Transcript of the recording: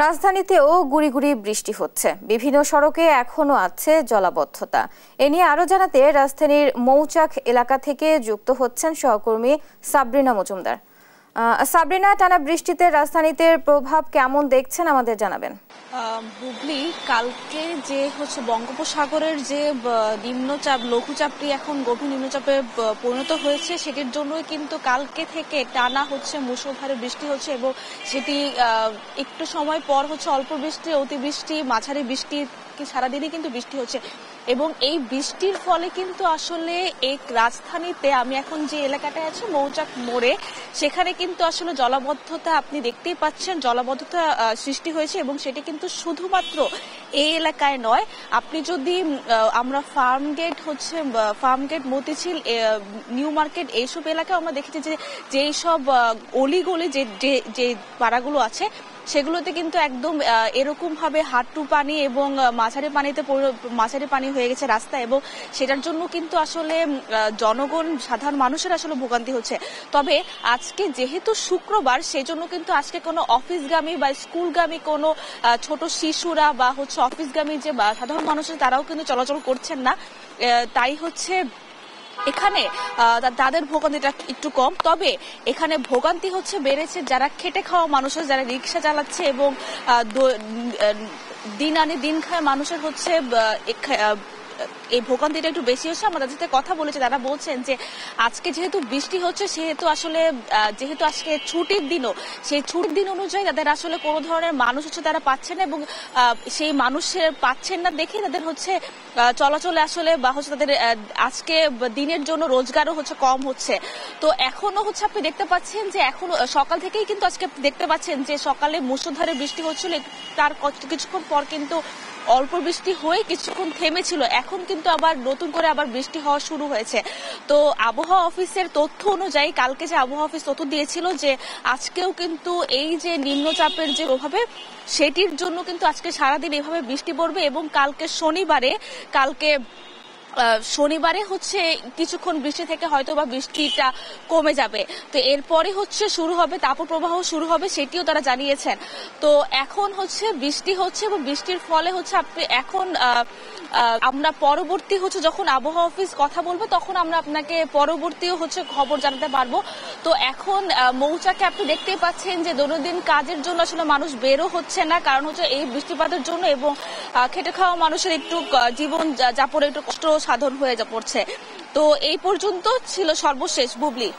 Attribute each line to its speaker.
Speaker 1: রাজধানীতেও গুড়ি গুড়ি বৃষ্টি হচ্ছে, বিভিন্ন সড়কে এখনো আছে জলাবদ্ধতা। এ নিয়ে আরো জানাতে রাজধানীর মৌচাক এলাকা থেকে যুক্ত হচ্ছেন সহকর্মী সাবরিনা মজুমদার। সাবরিনা, টানা বৃষ্টিতে রাজধানীতে প্রভাব কেমন দেখছেন আমাদের জানাবেন।
Speaker 2: বুবলি, কালকে যে বঙ্গোপসাগরের যে নিম্নচাপ লঘুচাপটি এখন গভীর নিম্নচাপে পরিণত হয়েছে, সেটির জন্যই কিন্তু কালকে থেকে টানা মুষলধারে বৃষ্টি হচ্ছে এবং সেটি একটু সময় পর অল্প বৃষ্টি, অতিবৃষ্টি, মাঝারি বৃষ্টি, সারাদিনই কিন্তু বৃষ্টি হচ্ছে। এবং এই বৃষ্টির ফলে কিন্তু আসলে এই রাজধানীতে, আমি এখন যে এলাকাটায় আছি মৌচাক মোড়ে, সেখানে কিন্তু আসলে জলাবদ্ধতা আপনি দেখতেই পাচ্ছেন, জলাবদ্ধতা সৃষ্টি হয়েছে। এবং সেটি কিন্তু শুধুমাত্র এই এলাকায় নয়, আপনি যদি আমরা ফার্মগেট, মতিঝিল, নিউ মার্কেট, এইসব এলাকায় আমরা দেখেছি যে যেই সব অলিগলি যে পাড়াগুলো আছে সেগুলোতে কিন্তু একদম এরকম ভাবে হাঁটু পানি এবং মাঝারি পানি হয়ে গেছে রাস্তা, এবং সেটার জন্য কিন্তু আসলে জনগণ, সাধারণ মানুষের আসলে ভোগান্তি হচ্ছে। তবে আজকে যেহেতু শুক্রবার, সেজন্য কিন্তু আজকে কোনো অফিসগামী বা স্কুলগামী কোনো ছোট শিশুরা বা অফিসগামী যে সাধারণ মানুষের, তারাও কিন্তু চলাচল করছেন না। তাই এখানে তাদের ভোগান্তিটা একটু কম। তবে এখানে ভোগান্তি বেড়েছে যারা খেটে খাওয়া মানুষের, যারা রিক্সা চালাচ্ছে এবং দিন আনে দিন খায় মানুষের এই ভোগান্তিটা একটু বেশি হচ্ছে। আমরা তাদের সাথে কথা বলেছি, তারা বলছেন যে আজকে যেহেতু বৃষ্টি হচ্ছে, যেহেতু আজকে ছুটির দিনও, সেই ছুটির দিন অনুযায়ী তাদের আসলে কোনো ধরনের মানুষ তারা পাচ্ছেন না, এবং সেই মানুষের পাচ্ছেন না দেখে তাদের চলাচলে আসলে বা তাদের আজকে দিনের জন্য রোজগারও কম হচ্ছে। তো এখনো আপনি দেখতে পাচ্ছেন যে এখন সকাল থেকেই কিন্তু আজকে দেখতে পাচ্ছেন যে সকালে মুষলধারে বৃষ্টি হচ্ছিল, তার কিছুক্ষণ পর কিন্তু অল্প বৃষ্টি হয়ে কিছুক্ষণ থেমেছিল, এখন কিন্তু আবার নতুন করে আবার বৃষ্টি হওয়া শুরু হয়েছে। তো আবহাওয়া অফিসের তথ্য অনুযায়ী, কালকে যে আবহাওয়া অফিস তথ্য দিয়েছিল যে আজকেও কিন্তু এই যে নিম্নচাপের যে প্রভাবে, সেটির জন্য কিন্তু আজকে সারাদিন এভাবে বৃষ্টি পড়বে এবং কালকে শনিবারে কিছুক্ষণ বৃষ্টি থেকে হয়তো বা বৃষ্টিটা কমে যাবে। তো এরপরে শুরু হবে তাপপ্রবাহ শুরু হবে, সেটিও তারা জানিয়েছেন। তো এখন বৃষ্টি হচ্ছে এবং বৃষ্টির ফলে এখন আমরা পরবর্তী যখন আবহাওয়া অফিস কথা বলবে, তখন আমরা আপনাকে পরবর্তীও খবর জানাতে পারবো। তো এখন মৌচাকে আপনি দেখতেই পাচ্ছেন যে দৈনন্দিন কাজের জন্য আসলে মানুষ বেরো হচ্ছে না, কারণ এই বৃষ্টিপাতের জন্য, এবং খেটে খাওয়া মানুষের একটু জীবন যাপনের একটু কষ্ট সাধন হয়ে পড়ছে। তো এই পর্যন্ত ছিল সর্বশেষ, বুবলি।